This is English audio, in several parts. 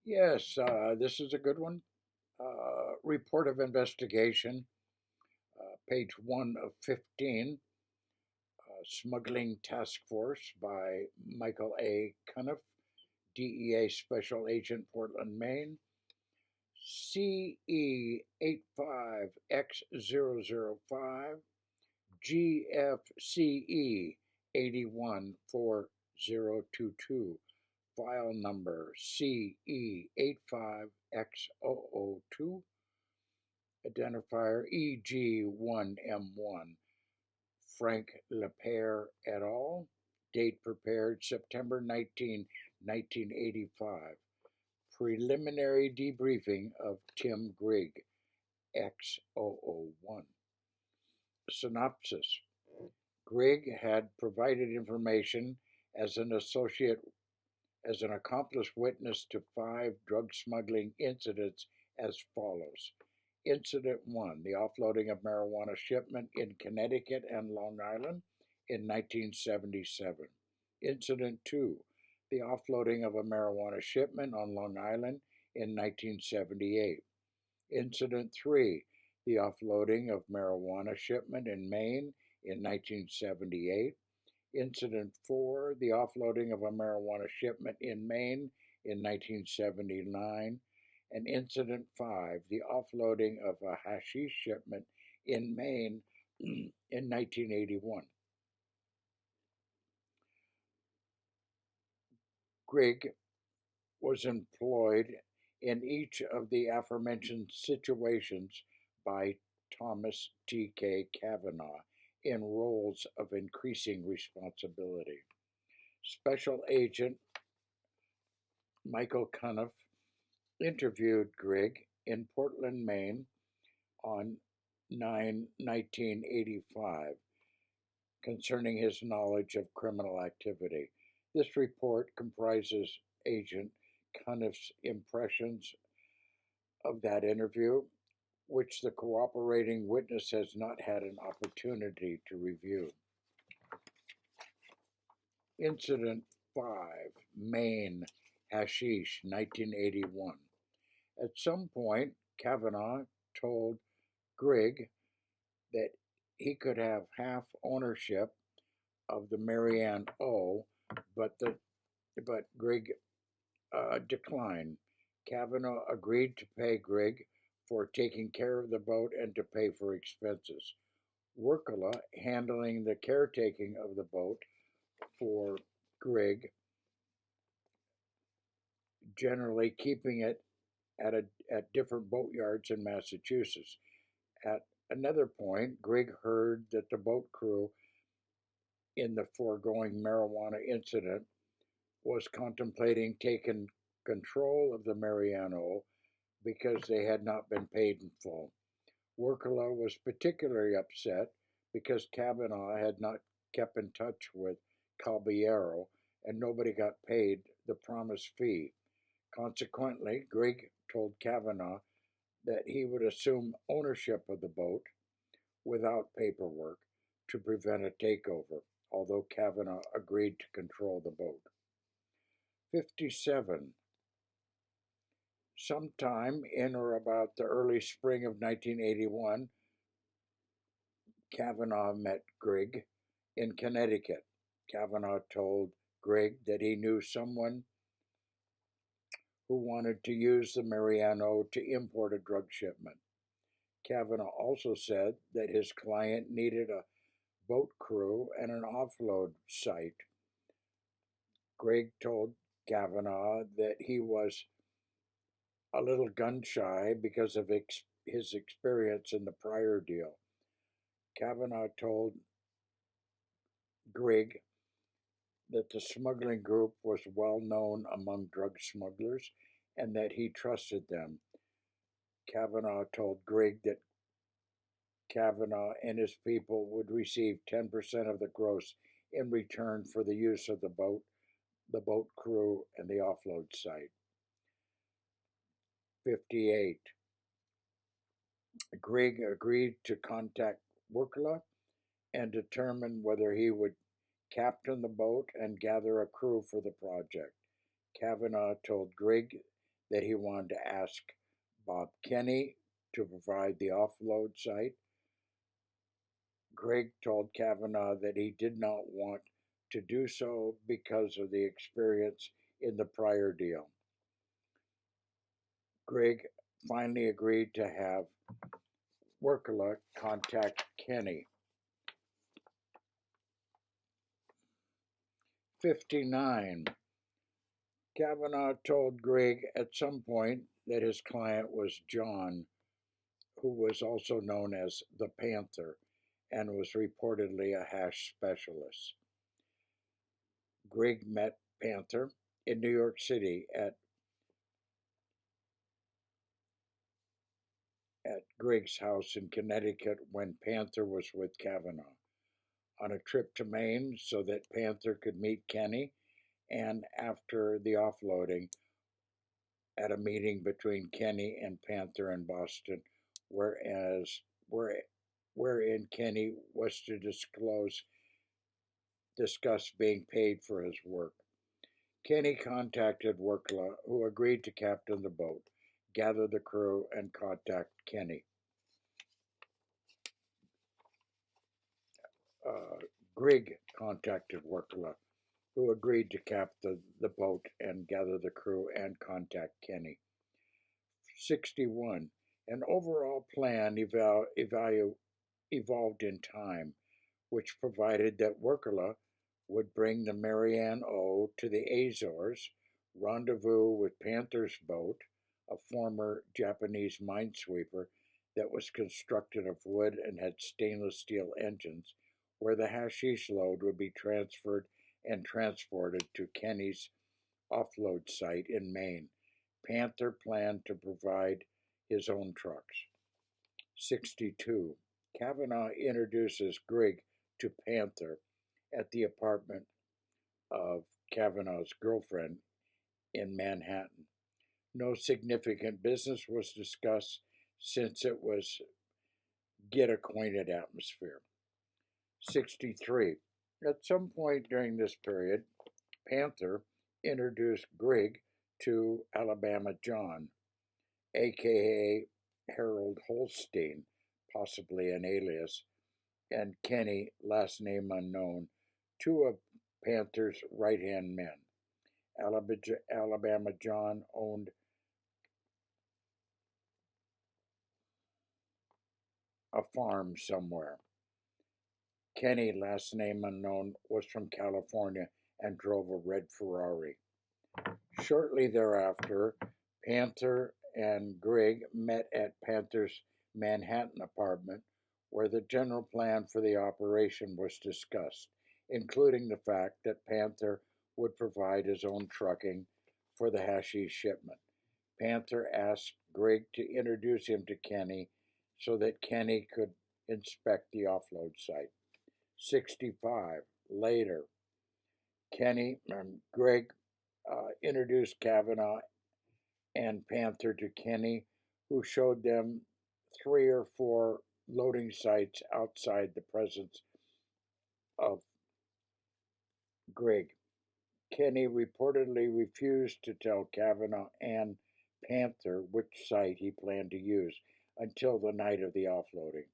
Yes, this is a good one. Report of investigation, page 1 of 15, Smuggling Task Force by Michael A. Cuniff, DEA Special Agent, Portland, Maine, CE85X005, GFCE 814022, file number CE85X002, identifier EG1M1, Frank Lepere et al., date prepared September 1985, preliminary debriefing of Tim Grigg, X001. Synopsis: Grigg had provided information as an accomplice witness to 5 drug smuggling incidents as follows. Incident 1, the offloading of marijuana shipment in Connecticut and Long Island in 1977. Incident 2, the offloading of a marijuana shipment on Long Island in 1978. Incident 3, the offloading of marijuana shipment in Maine in 1978. Incident 4, the offloading of a marijuana shipment in Maine in 1979. And Incident 5, the offloading of a hashish shipment in Maine in 1981. Grigg was employed in each of the aforementioned situations by Thomas T.K. Kavanaugh in roles of increasing responsibility. Special Agent Michael Cuniff interviewed Grigg in Portland, Maine on 9/1985 concerning his knowledge of criminal activity. This report comprises Agent Cuniff's impressions of that interview, which the cooperating witness has not had an opportunity to review. Incident 5, Maine, Hashish, 1981. At some point, Kavanaugh told Grigg that he could have half ownership of the Marianne O, but Grigg declined. Kavanaugh agreed to pay Grigg for taking care of the boat and to pay for expenses. Workala, handling the caretaking of the boat for Grigg, generally keeping it at different boatyards in Massachusetts. At another point, Grigg heard that the boat crew in the foregoing marijuana incident was contemplating taking control of the Mariano because they had not been paid in full. Workala was particularly upset because Kavanaugh had not kept in touch with Caballero and nobody got paid the promised fee. Consequently, Grigg told Kavanaugh that he would assume ownership of the boat without paperwork to prevent a takeover, although Kavanaugh agreed to control the boat. 57. Sometime in or about the early spring of 1981, Kavanaugh met Grigg in Connecticut. Kavanaugh told Grigg that he knew someone who wanted to use the Mariano to import a drug shipment. Kavanaugh also said that his client needed a boat crew and an offload site. Grigg told Kavanaugh that he was a little gun shy because of his experience in the prior deal. Kavanaugh told Grigg that the smuggling group was well known among drug smugglers and that he trusted them. Kavanaugh told Grigg that Kavanaugh and his people would receive 10% of the gross in return for the use of the boat crew, and the offload site. 58. Grigg agreed to contact Workala and determine whether he would captain the boat and gather a crew for the project. Kavanaugh told Grigg that he wanted to ask Bob Kenny to provide the offload site. Grigg told Kavanaugh that he did not want to do so because of the experience in the prior deal. Grigg finally agreed to have Workala contact Kenny. 59. Kavanaugh told Grigg at some point that his client was John, who was also known as the Panther and was reportedly a hash specialist. Grigg met Panther in New York City at Grigg's house in Connecticut when Panther was with Kavanaugh on a trip to Maine so that Panther could meet Kenny, and after the offloading at a meeting between Kenny and Panther in Boston, wherein Kenny was to discuss being paid for his work. Kenny contacted Workala, who agreed to captain the boat, gather the crew, and contact Kenny. Grigg contacted Workala, who agreed to captain the boat and gather the crew and contact Kenny. 61. An overall plan evolved in time, which provided that Workala would bring the Marianne O to the Azores, rendezvous with Panther's boat, a former Japanese minesweeper that was constructed of wood and had stainless steel engines, where the hashish load would be transferred and transported to Kenny's offload site in Maine. Panther planned to provide his own trucks. 62. Kavanaugh introduces Grigg to Panther at the apartment of Kavanaugh's girlfriend in Manhattan. No significant business was discussed since it was get acquainted atmosphere. 63. At some point during this period, Panther introduced Grigg to Alabama John, aka Harold Holstein, possibly an alias, and Kenny, last name unknown, two of Panther's right-hand men. Alabama John owned a farm somewhere. Kenny, last name unknown, was from California and drove a red Ferrari. Shortly thereafter, Panther and Grigg met at Panther's Manhattan apartment, where the general plan for the operation was discussed, including the fact that Panther would provide his own trucking for the hashish shipment. Panther asked Grigg to introduce him to Kenny so that Kenny could inspect the offload site. 65. Later, Grigg introduced Kavanaugh and Panther to Kenny, who showed them 3 or 4 loading sites outside the presence of Grigg. Kenny reportedly refused to tell Kavanaugh and Panther which site he planned to use until the night of the offloading.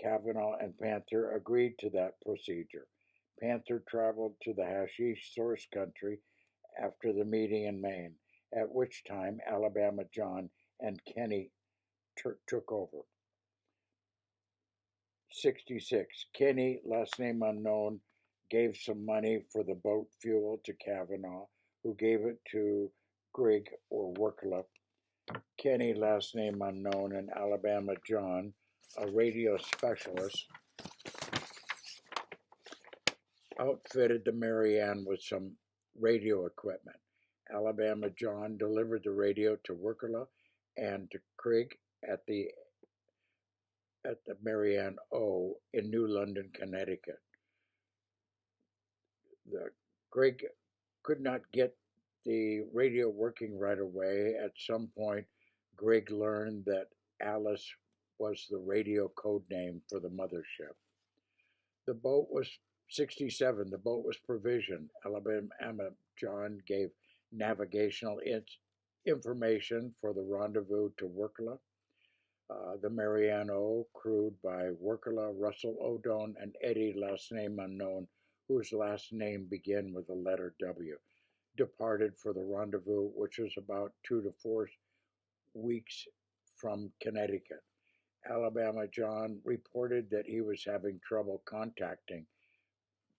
Kavanaugh and Panther agreed to that procedure. Panther traveled to the hashish source country after the meeting in Maine, at which time Alabama John and Kenny took over. 66. Kenny, last name unknown, gave some money for the boat fuel to Kavanaugh, who gave it to Grigg or Workala. Kenny, last name unknown, and Alabama John, a radio specialist, outfitted the Marianne with some radio equipment. Alabama John delivered the radio to Workala and to Grigg at the Marianne O in New London, Connecticut. Grigg could not get the radio working right away. At some point, Grigg learned that Alice was the radio code name for the mothership. The boat was 67. The boat was provisioned. Alabama John gave navigational information for the rendezvous to Workla. The Marianne O, crewed by Workla, Russell O'Done, and Eddie, last name unknown, whose last name began with the letter W, departed for the rendezvous, which was about 2 to 4 weeks from Connecticut. Alabama John reported that he was having trouble contacting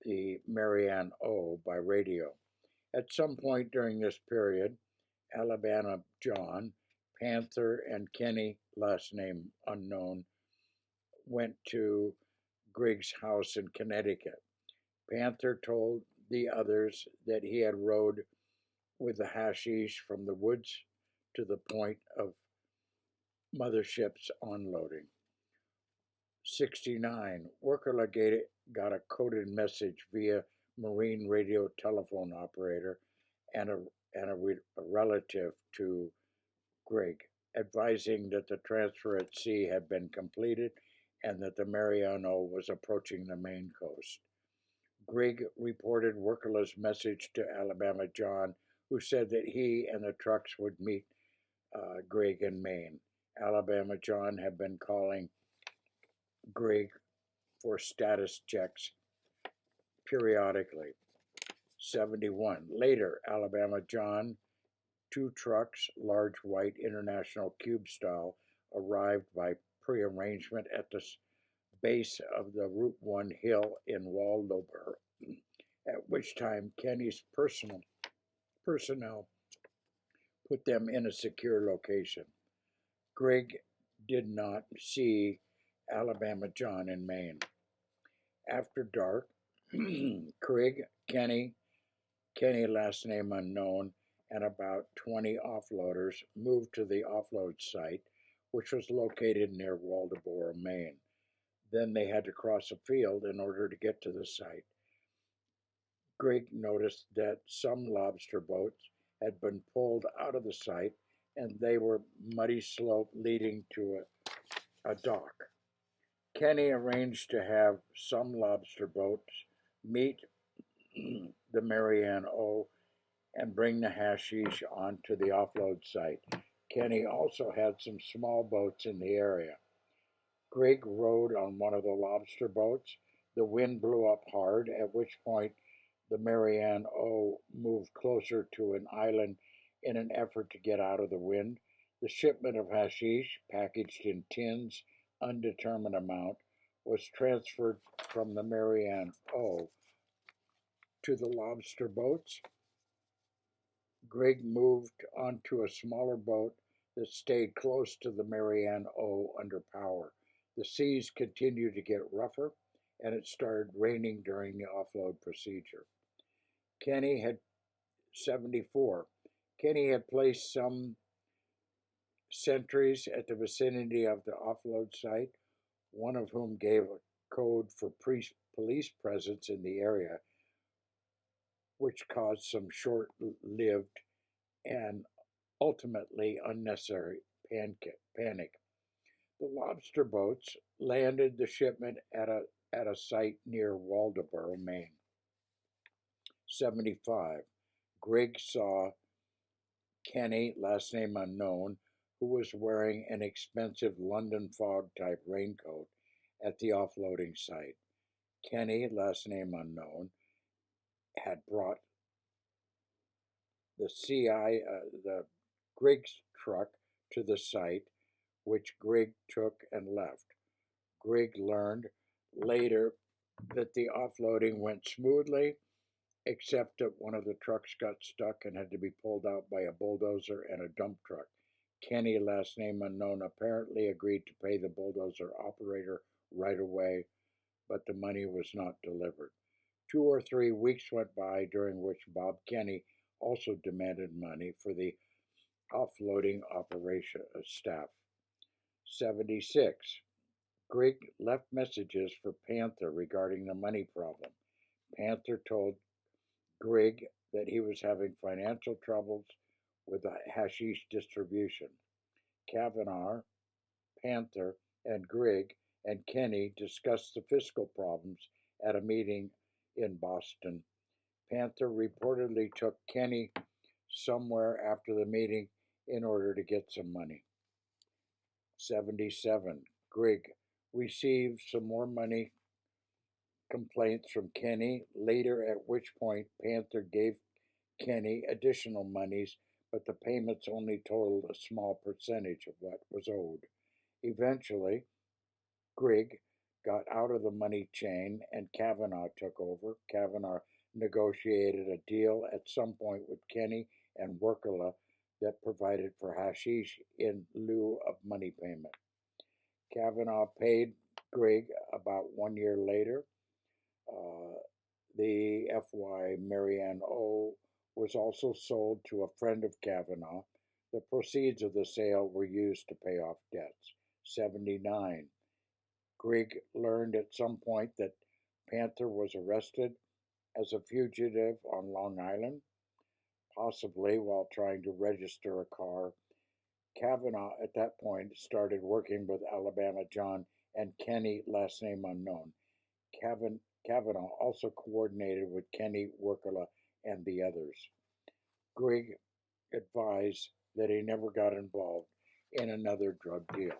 the Marianne O by radio. At some point during this period, Alabama John, Panther, and Kenny, last name unknown, went to Grigg's house in Connecticut. Panther told the others that he had rode with the hashish from the woods to the point of mothership's onloading. 69. Workala got a coded message via marine radio telephone operator and a relative to Grigg, advising that the transfer at sea had been completed and that the Marianne O was approaching the Maine coast. Grigg reported Workala's message to Alabama John, who said that he and the trucks would meet Grigg in Maine. Alabama John had been calling Grigg for status checks periodically. 71. Later, Alabama John, 2 trucks, large white International Cube style, arrived by prearrangement at the base of the Route 1 hill in Waldoboro, at which time Kenny's personnel put them in a secure location. Grigg did not see Alabama John in Maine. After dark, Grigg, Kenny, last name unknown, and about 20 offloaders moved to the offload site, which was located near Waldoboro, Maine. Then they had to cross a field in order to get to the site. Grigg noticed that some lobster boats had been pulled out of the site and they were muddy slope leading to a dock. Kenny arranged to have some lobster boats meet the Marianne O and bring the hashish onto the offload site. Kenny also had some small boats in the area. Grigg rowed on one of the lobster boats. The wind blew up hard, at which point the Marianne O moved closer to an island in an effort to get out of the wind. The shipment of hashish, packaged in tins, undetermined amount, was transferred from the Marianne O to the lobster boats. Grigg moved onto a smaller boat that stayed close to the Marianne O under power. The seas continued to get rougher, and it started raining during the offload procedure. Kenny had 74. Kenny had placed some sentries at the vicinity of the offload site, one of whom gave a code for police presence in the area, which caused some short-lived and ultimately unnecessary panic. The lobster boats landed the shipment at a site near Waldoboro, Maine. 75. Grigg saw Kenny, last name unknown, who was wearing an expensive London fog type raincoat at the offloading site. Kenny, last name unknown, had brought the Grigg's truck to the site, which Grigg took and left. Grigg learned later that the offloading went smoothly, except that one of the trucks got stuck and had to be pulled out by a bulldozer and a dump truck. Kenny, last name unknown, apparently agreed to pay the bulldozer operator right away, but the money was not delivered. 2 or 3 weeks went by, during which Bob Kenny also demanded money for the offloading operation staff. 76. Grigg left messages for Panther regarding the money problem. Panther told Grigg that he was having financial troubles with the hashish distribution. Kavanaugh, Panther, and Grigg and Kenny discussed the fiscal problems at a meeting in Boston. Panther reportedly took Kenny somewhere after the meeting in order to get some money. 77. Grigg received some more money complaints from Kenny, later at which point Panther gave Kenny additional monies, but the payments only totaled a small percentage of what was owed. Eventually, Grigg got out of the money chain and Kavanaugh took over. Kavanaugh negotiated a deal at some point with Kenny and Workala that provided for hashish in lieu of money payment. Kavanaugh paid Grigg about 1 year later. The FY Marianne O was also sold to a friend of Kavanaugh. The proceeds of the sale were used to pay off debts. 79. Grigg learned at some point that Panther was arrested as a fugitive on Long Island, possibly while trying to register a car. Kavanaugh at that point started working with Alabama John and Kenny, last name unknown. Kavanaugh also coordinated with Kenny, Workala, and the others. Grigg advised that he never got involved in another drug deal.